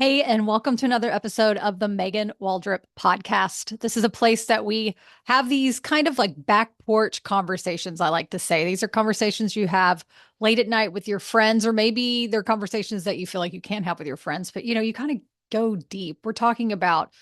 Hey, and welcome to another episode of the Megan Waldrop podcast. This is a place that we have these kind of like back porch conversations, I like to say. These are conversations you have late at night with your friends, or maybe they're conversations that you feel like you can't have with your friends, but you kind of go deep. We're talking about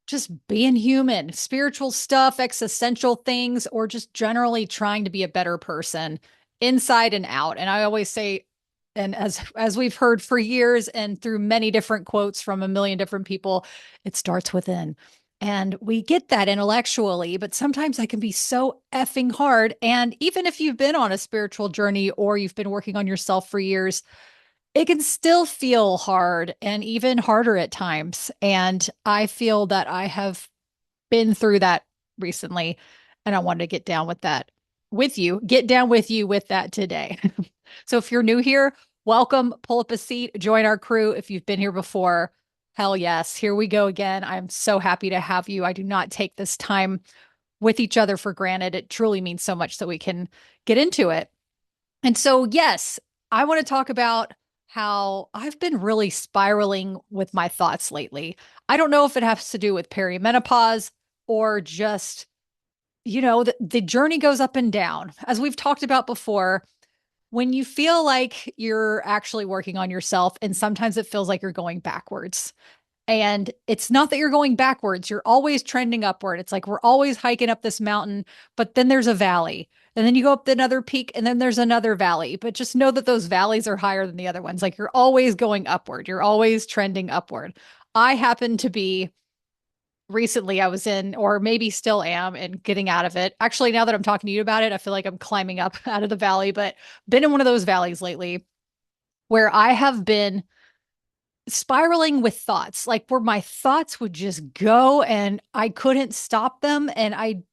just being human, spiritual stuff, existential things, or just generally trying to be a better person inside and out. And I always say, and as we've heard for years and through many different quotes from a million different people, it starts within. And we get that intellectually, but sometimes that can be so effing hard. And even if you've been on a spiritual journey or you've been working on yourself for years, it can still feel hard and even harder at times. And I feel that I have been through that recently, and I wanted to get down with that with you, get down with you with that today. So if you're new here, welcome, pull up a seat, join our crew. If you've been here before, hell yes, here we go again. I'm so happy to have you. I do not take this time with each other for granted. It truly means so much that we can get into it. And so, yes, I want to talk about how I've been really spiraling with my thoughts lately. I don't know if it has to do with perimenopause or just, the journey goes up and down. As we've talked about before, when you feel like you're actually working on yourself, and sometimes it feels like you're going backwards. And it's not that you're going backwards, you're always trending upward. It's like we're always hiking up this mountain, but then there's a valley. And then you go up another peak, and then there's another valley. But just know that those valleys are higher than the other ones. Like you're always going upward, you're always trending upward. I happen to be recently, I was in, or maybe still am, and getting out of it. Actually, now that I'm talking to you about it, I feel like I'm climbing up out of the valley, but been in one of those valleys lately where I have been spiraling with thoughts, like where my thoughts would just go and I couldn't stop them. And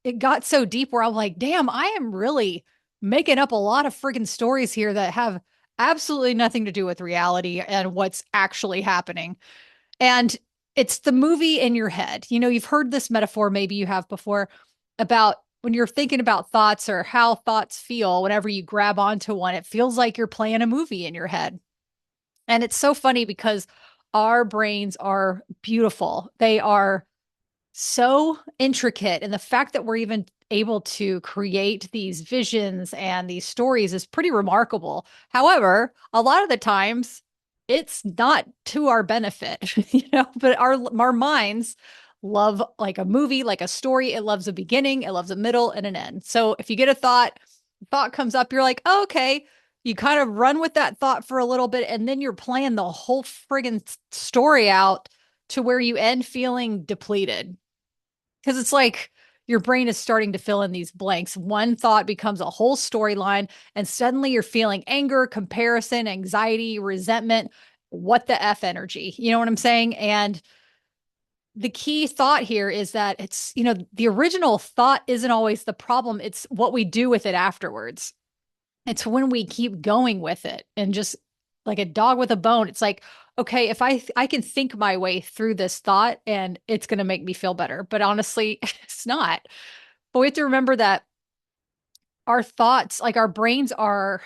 it got so deep where I'm like, damn, I am really making up a lot of friggin' stories here that have absolutely nothing to do with reality and what's actually happening. And it's the movie in your head. You've heard this metaphor, maybe you have before, about when you're thinking about thoughts or how thoughts feel, whenever you grab onto one, it feels like you're playing a movie in your head. And it's so funny because our brains are beautiful. They are so intricate. And the fact that we're even able to create these visions and these stories is pretty remarkable. However, a lot of the times it's not to our benefit, but our minds love like a movie, like a story. It loves a beginning, it loves a middle and an end. So if you get a thought comes up, you're like, oh, okay, you kind of run with that thought for a little bit, and then you're playing the whole friggin' story out to where you end feeling depleted. Because it's like your brain is starting to fill in these blanks. One thought becomes a whole storyline, and suddenly you're feeling anger, comparison, anxiety, resentment. What the F energy? You know what I'm saying? And the key thought here is that the original thought isn't always the problem. It's what we do with it afterwards. It's when we keep going with it and just like a dog with a bone. It's like, okay, if I can think my way through this thought and it's going to make me feel better. But honestly, it's not. But we have to remember that our thoughts, like our brains are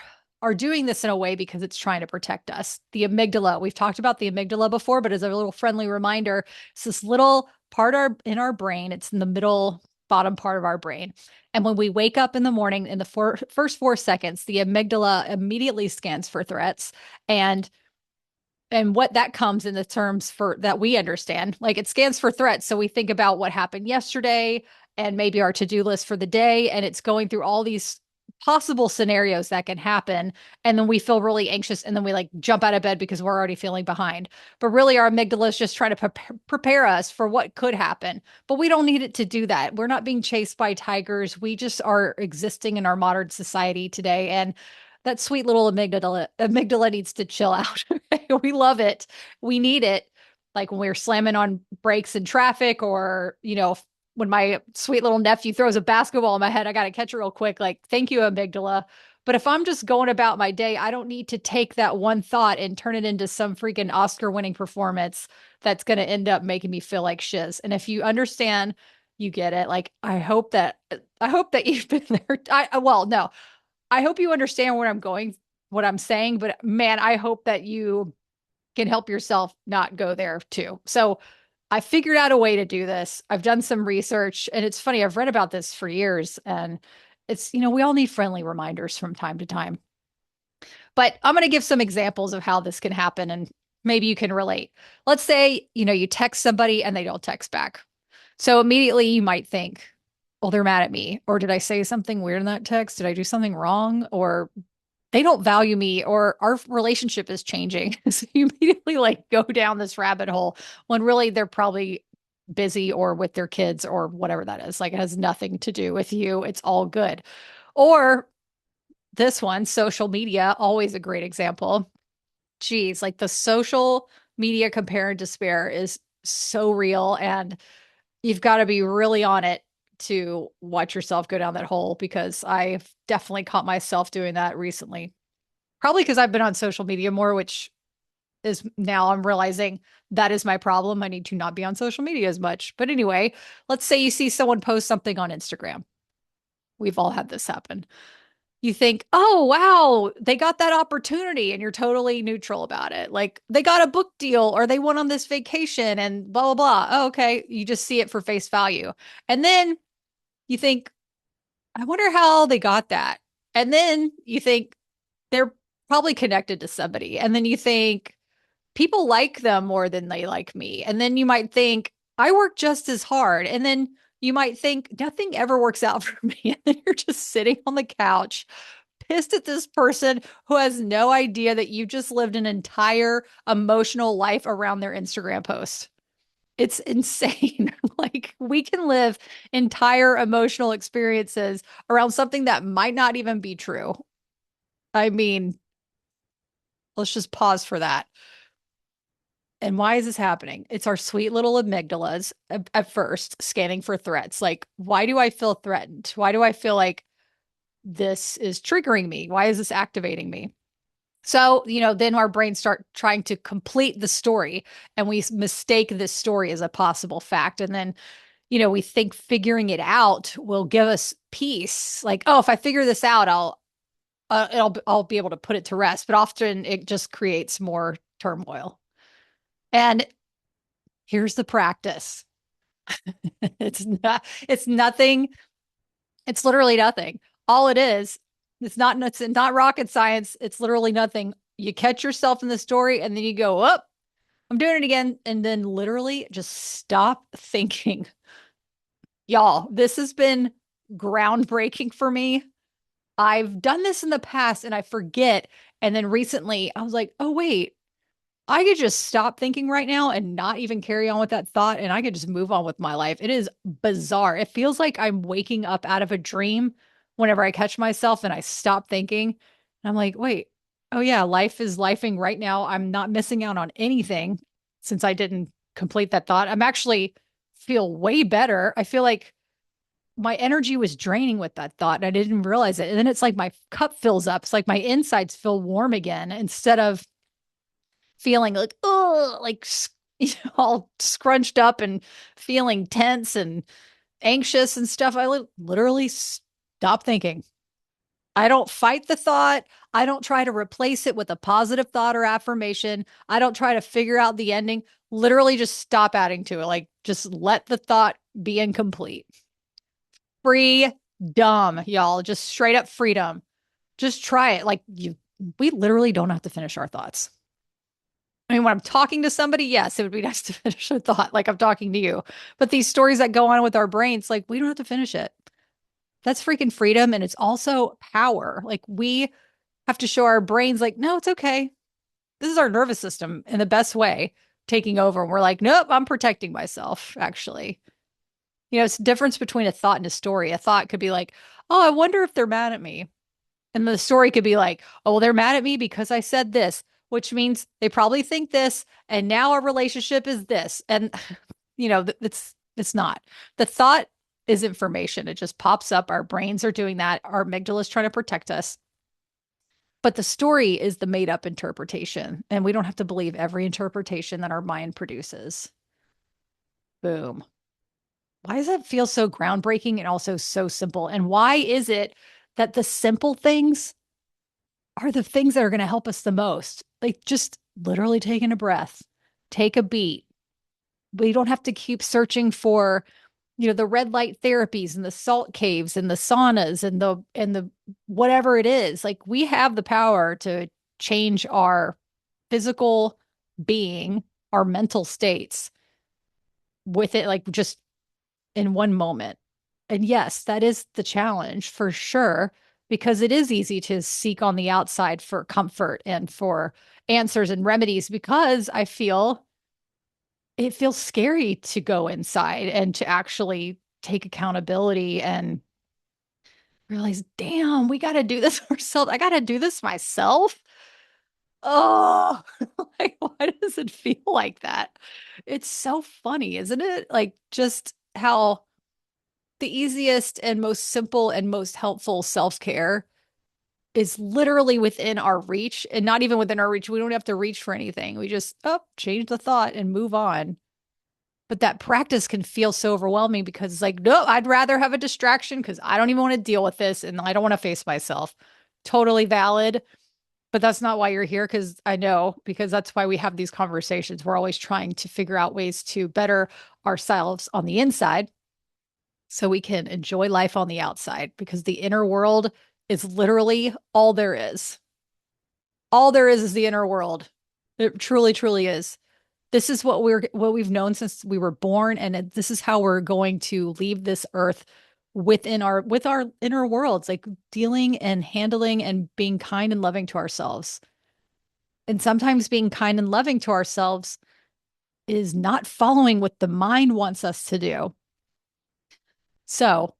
doing this in a way because it's trying to protect us. The amygdala, we've talked about the amygdala before, but as a little friendly reminder, it's this little part in our brain. It's in the middle bottom part of our brain. And when we wake up in the morning, in the first 4 seconds, the amygdala immediately scans for threats. And what that comes in the terms for that we understand, like it scans for threats. So we think about what happened yesterday and maybe our to-do list for the day. And it's going through all these possible scenarios that can happen. And then we feel really anxious. And then we like jump out of bed because we're already feeling behind. But really, our amygdala is just trying to prepare us for what could happen. But we don't need it to do that. We're not being chased by tigers. We just are existing in our modern society today. And that sweet little amygdala needs to chill out. We love it. We need it. Like when we're slamming on brakes in traffic, or, when my sweet little nephew throws a basketball in my head, I got to catch it real quick. Like, thank you, amygdala. But if I'm just going about my day, I don't need to take that one thought and turn it into some freaking Oscar winning performance that's going to end up making me feel like shiz. And if you understand, you get it. Like, I hope that you've been there. Well, no, I hope you understand what I'm saying, but man, I hope that you can help yourself not go there too. So I figured out a way to do this. I've done some research, and it's funny, I've read about this for years, and it's, we all need friendly reminders from time to time. But I'm going to give some examples of how this can happen, and maybe you can relate. Let's say, you text somebody and they don't text back. So immediately you might think, well, they're mad at me. Or did I say something weird in that text? Did I do something wrong? Or they don't value me, or our relationship is changing. So you immediately like go down this rabbit hole when really they're probably busy or with their kids or whatever that is. Like it has nothing to do with you. It's all good. Or this one, social media, always a great example. Geez, like the social media compare and despair is so real. And you've got to be really on it to watch yourself go down that hole, because I've definitely caught myself doing that recently. Probably because I've been on social media more, which is now I'm realizing that is my problem. I need to not be on social media as much. But anyway, let's say you see someone post something on Instagram. We've all had this happen. You think, oh, wow, they got that opportunity, and you're totally neutral about it. Like they got a book deal or they went on this vacation and blah, blah, blah. Oh, okay. You just see it for face value. And then you think, I wonder how they got that. And then you think they're probably connected to somebody. And then you think people like them more than they like me. And then you might think, I work just as hard. And then you might think nothing ever works out for me. And then you're just sitting on the couch pissed at this person who has no idea that you just lived an entire emotional life around their Instagram post. It's insane. Like we can live entire emotional experiences around something that might not even be true. I mean, let's just pause for that. And why is this happening? It's our sweet little amygdalas at first scanning for threats. Like, why do I feel threatened? Why do I feel like this is triggering me? Why is this activating me? So, then our brains start trying to complete the story, and we mistake this story as a possible fact. And then, we think figuring it out will give us peace. Like, oh, if I figure this out, I'll be able to put it to rest. But often it just creates more turmoil. And here's the practice. It's nothing. It's literally nothing. All it is, it's not rocket science. It's literally nothing. You catch yourself in the story and then you go, oh, I'm doing it again. And then literally just stop thinking. Y'all, this has been groundbreaking for me. I've done this in the past and I forget. And then recently I was like, oh, wait, I could just stop thinking right now and not even carry on with that thought, and I could just move on with my life. It is bizarre. It feels like I'm waking up out of a dream whenever I catch myself and I stop thinking. And I'm like, wait, oh yeah, life is lifing right now. I'm not missing out on anything since I didn't complete that thought. I'm actually feel way better. I feel like my energy was draining with that thought and I didn't realize it. And then it's like my cup fills up. It's like my insides feel warm again instead of feeling like, oh, like all scrunched up and feeling tense and anxious and stuff. I literally stop thinking. I don't fight the thought. I don't try to replace it with a positive thought or affirmation. I don't try to figure out the ending. Literally just stop adding to it. Like just let the thought be incomplete. Freedom, y'all. Just straight up freedom. Just try it. We literally don't have to finish our thoughts. I mean, when I'm talking to somebody, yes, it would be nice to finish a thought like I'm talking to you. But these stories that go on with our brains, like we don't have to finish it. That's freaking freedom. And it's also power. Like we have to show our brains, like, no, it's okay. This is our nervous system in the best way taking over. And we're like, nope, I'm protecting myself, actually. It's the difference between a thought and a story. A thought could be like, oh, I wonder if they're mad at me. And the story could be like, oh, well, they're mad at me because I said this, which means they probably think this. And now our relationship is this. And, it's not. The thought is information. It just pops up. Our brains are doing that. Our amygdala is trying to protect us. But the story is the made up interpretation. And we don't have to believe every interpretation that our mind produces. Boom. Why does that feel so groundbreaking and also so simple? And why is it that the simple things are the things that are going to help us the most? Like just literally taking a breath, take a beat. We don't have to keep searching for, the red light therapies and the salt caves and the saunas and the whatever it is. Like we have the power to change our physical being, our mental states with it, like just in one moment. And yes, that is the challenge for sure, because it is easy to seek on the outside for comfort and for answers and remedies, because I feel it feels scary to go inside and to actually take accountability and realize, damn, we got to do this ourselves. I got to do this myself. Oh, like, why does it feel like that? It's so funny, isn't it? Like, just how the easiest and most simple and most helpful self care is literally within our reach, and not even within our reach. We don't have to reach for anything. We just, change the thought and move on. But that practice can feel so overwhelming because it's like, no, I'd rather have a distraction because I don't even want to deal with this and I don't want to face myself. Totally valid. But that's not why you're here, because I know, because that's why we have these conversations. We're always trying to figure out ways to better ourselves on the inside so we can enjoy life on the outside, because the inner world is literally all there is. All there is the inner world. It truly, truly is. This is what we've known since we were born, and this is how we're going to leave this earth with our inner worlds, like dealing and handling and being kind and loving to ourselves. And sometimes being kind and loving to ourselves is not following what the mind wants us to do. So,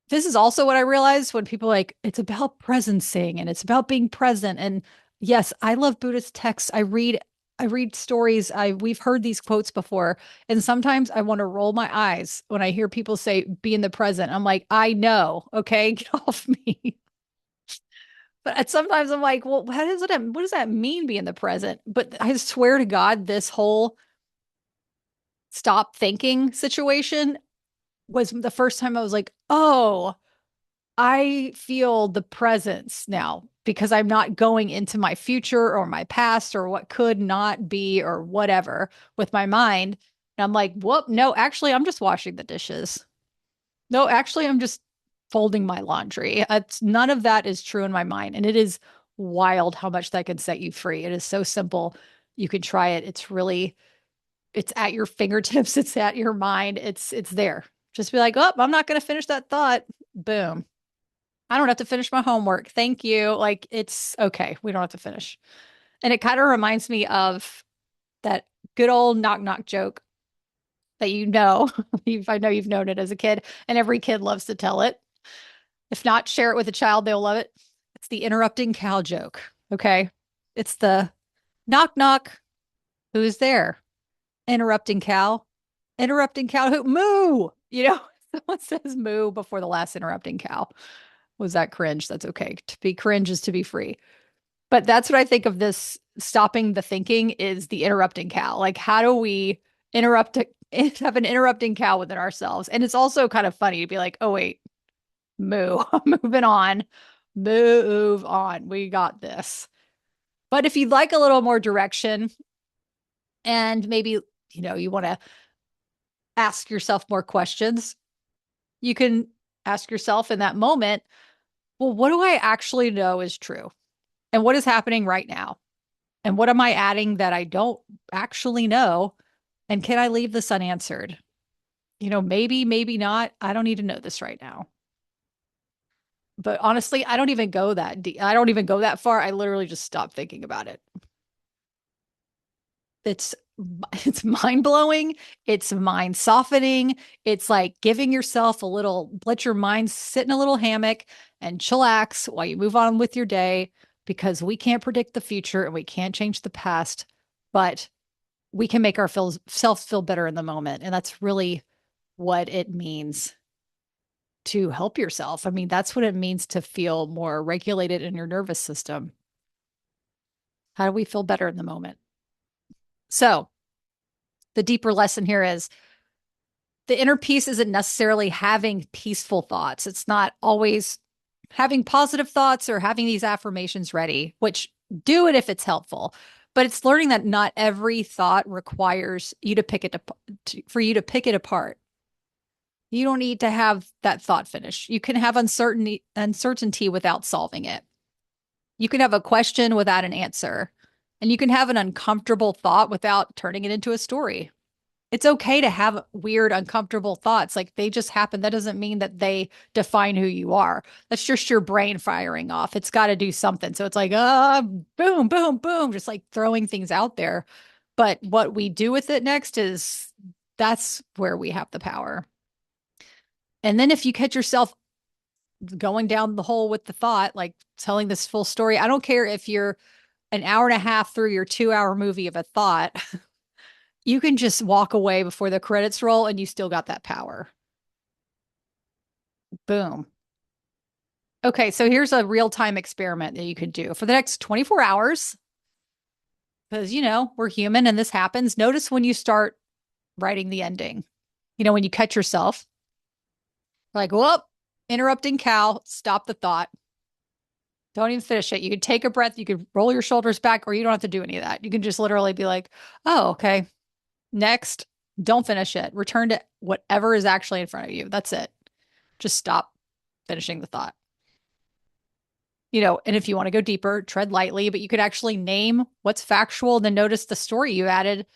this is also what I realized when people like, it's about presencing and it's about being present. And yes, I love Buddhist texts. I read stories. We've heard these quotes before. And sometimes I want to roll my eyes when I hear people say be in the present. I'm like, I know, okay, get off me. But sometimes I'm like, well, what does that mean be in the present? But I swear to God, this whole stop thinking situation was the first time I was like, oh, I feel the presence now because I'm not going into my future or my past or what could not be or whatever with my mind. And I'm like, whoop, no, actually, I'm just washing the dishes. No, actually, I'm just folding my laundry. None of that is true in my mind. And it is wild how much that can set you free. It is so simple. You can try it. It's at your fingertips. It's at your mind. It's there. Just be like, oh, I'm not going to finish that thought. Boom. I don't have to finish my homework. Thank you. Like, it's okay. We don't have to finish. And it kind of reminds me of that good old knock knock joke that I know you've known it as a kid, and every kid loves to tell it. If not, share it with a child, they'll love it. It's the interrupting cow joke. Okay. It's the knock knock. Who's there? Interrupting cow. Interrupting cow who? Moo. Someone says moo before the last interrupting cow. Was that cringe? That's okay. To be cringe is to be free. But that's what I think of this stopping the thinking is the interrupting cow. Like, how do we interrupt, have an interrupting cow within ourselves? And it's also kind of funny to be like, oh, wait, moo, moving on, move on. We got this. But if you'd like a little more direction and maybe, you want to ask yourself more questions, you can ask yourself in that moment, well, what do I actually know is true? And what is happening right now? And what am I adding that I don't actually know? And can I leave this unanswered? Maybe, maybe not. I don't need to know this right now. But honestly, I don't even go that deep. I don't even go that far. I literally just stop thinking about it. It's it's mind blowing. It's mind softening. It's like giving yourself let your mind sit in a little hammock and chillax while you move on with your day, because we can't predict the future and we can't change the past, but we can make ourselves feel better in the moment. And that's really what it means to help yourself. I mean, that's what it means to feel more regulated in your nervous system. How do we feel better in the moment? So, the deeper lesson here is the inner peace isn't necessarily having peaceful thoughts. It's not always having positive thoughts or having these affirmations ready, which Do it if it's helpful. But it's learning that not every thought requires you to pick it for you to pick it apart. You don't need to have that thought finish. You can have uncertainty without solving it. You can have a question without an answer. And you can have an uncomfortable thought without turning it into a story. It's okay to have weird, uncomfortable thoughts. Like they just happen. That doesn't mean that they define who you are. That's just your brain firing off. It's got to do something. So it's like, boom, boom, boom, just like throwing things out there. But what we do with it next is that's where we have the power. And then if you catch yourself going down the hole with the thought, like telling this full story, I don't care if you're an hour and a half through your 2 hour movie of a thought, you can just walk away before the credits roll and you still got that power. Boom. Okay, so here's a real time experiment that you could do for the next 24 hours. Because, we're human and this happens. Notice when you start writing the ending, when you catch yourself, like, whoop, interrupting cow, stop the thought. Don't even finish it. You could take a breath, you could roll your shoulders back, or you don't have to do any of that. You can just literally be like, oh, okay, next, don't finish it. Return to whatever is actually in front of you. That's it. Just stop finishing the thought. And if you want to go deeper, tread lightly, but you could actually name what's factual, then notice the story you added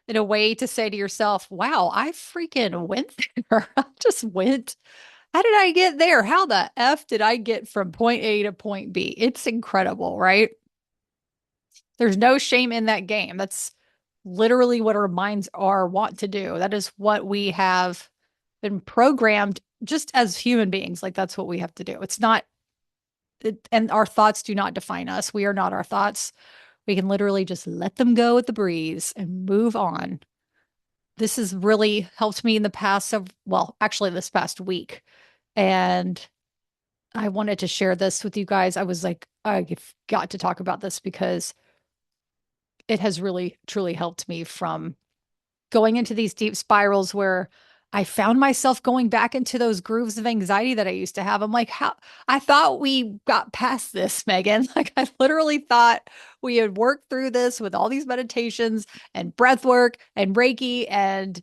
in a way to say to yourself, wow, I freaking went there. I just went. How did I get there? How the F did I get from point A to point B? It's incredible, right? There's no shame in that game. That's literally what our minds are want to do. That is what we have been programmed just as human beings. Like that's what we have to do. It's not, and our thoughts do not define us. We are not our thoughts. We can literally just let them go with the breeze and move on. This has really helped me in the past of, well, actually this past week. And I wanted to share this with you guys. I was like, I've got to talk about this because it has really, truly helped me from going into these deep spirals where I found myself going back into those grooves of anxiety that I used to have. I'm like, how I thought we got past this, Megan. Like, I literally thought we had worked through this with all these meditations and breath work and Reiki and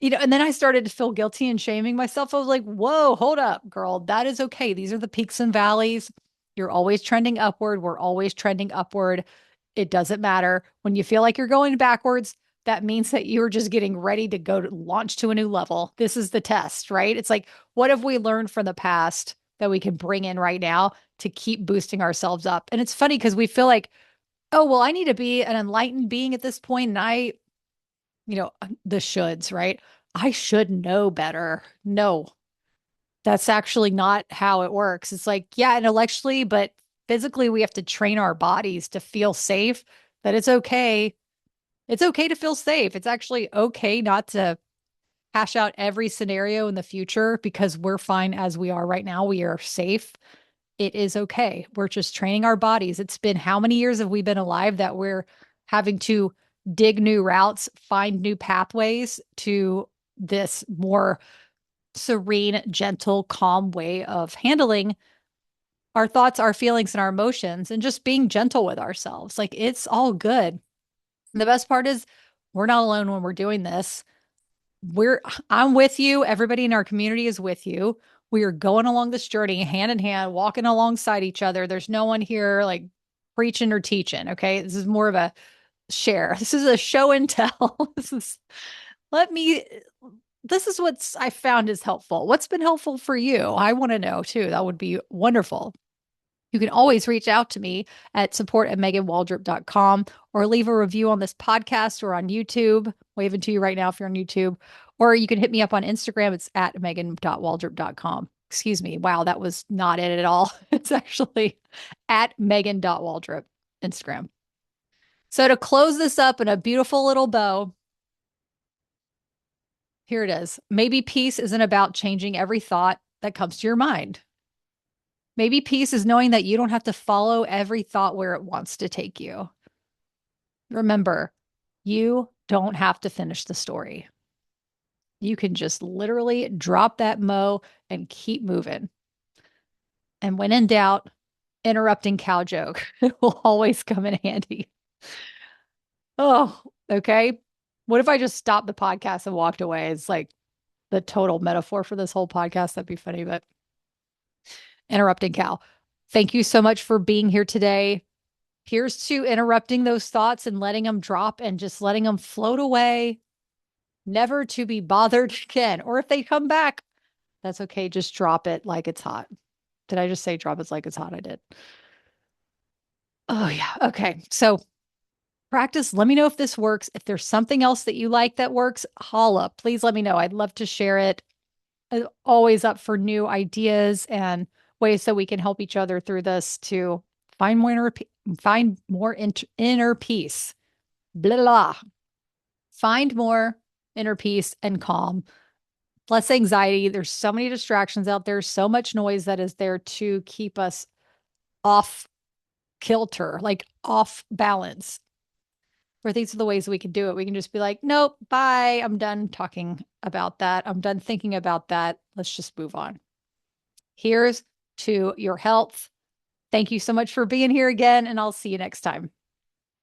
and then I started to feel guilty and shaming myself. I was like, whoa, hold up, girl. That is okay. These are the peaks and valleys. You're always trending upward. We're always trending upward. It doesn't matter. When you feel like you're going backwards, that means that you're just getting ready to go to launch to a new level. This is the test, right? It's like, what have we learned from the past that we can bring in right now to keep boosting ourselves up? And it's funny because we feel like, oh, well, I need to be an enlightened being at this point, and the shoulds, right? I should know better. No, that's actually not how it works. It's like, yeah, intellectually, but physically, we have to train our bodies to feel safe, that it's okay. It's okay to feel safe. It's actually okay not to hash out every scenario in the future because we're fine as we are right now. We are safe. It is okay. We're just training our bodies. It's been how many years have we been alive that we're having to dig new routes, find new pathways to this more serene, gentle, calm way of handling our thoughts, our feelings, and our emotions, and just being gentle with ourselves. Like it's all good. And the best part is we're not alone when we're doing this. I'm with you. Everybody in our community is with you. We are going along this journey hand in hand, walking alongside each other. There's no one here like preaching or teaching. Okay. This is more of a share. This is a show and tell. Let me, this is what I found is helpful. What's been helpful for you? I want to know too. That would be wonderful. You can always reach out to me at support@meganwaldrop.com or leave a review on this podcast or on YouTube. Waving to you right now if you're on YouTube. Or you can hit me up on Instagram. It's at megan.waldrop.com. Excuse me. Wow, that was not it at all. It's actually at megan.waldrop, Instagram. So to close this up in a beautiful little bow, here it is. Maybe peace isn't about changing every thought that comes to your mind. Maybe peace is knowing that you don't have to follow every thought where it wants to take you. Remember, you don't have to finish the story. You can just literally drop that mo and keep moving. And when in doubt, interrupting cow joke. It will always come in handy. Oh, okay. What if I just stopped the podcast and walked away? It's like the total metaphor for this whole podcast. That'd be funny, but interrupting cow. Thank you so much for being here today. Here's to interrupting those thoughts and letting them drop and just letting them float away, never to be bothered again. Or if they come back, that's okay. Just drop it like it's hot. Did I just say drop it like it's hot? I did. Oh, yeah. Okay. So practice. Let me know if this works. If there's something else that you like that works, holla. Please let me know. I'd love to share it. I'm always up for new ideas and ways that we can help each other through this to find more inner peace. Blah, blah. Find more inner peace and calm. Less anxiety. There's so many distractions out there, so much noise that is there to keep us off kilter, like off balance. Where these are the ways we can do it. We can just be like, nope, bye. I'm done talking about that. I'm done thinking about that. Let's just move on. Here's to your health. Thank you so much for being here again, and I'll see you next time.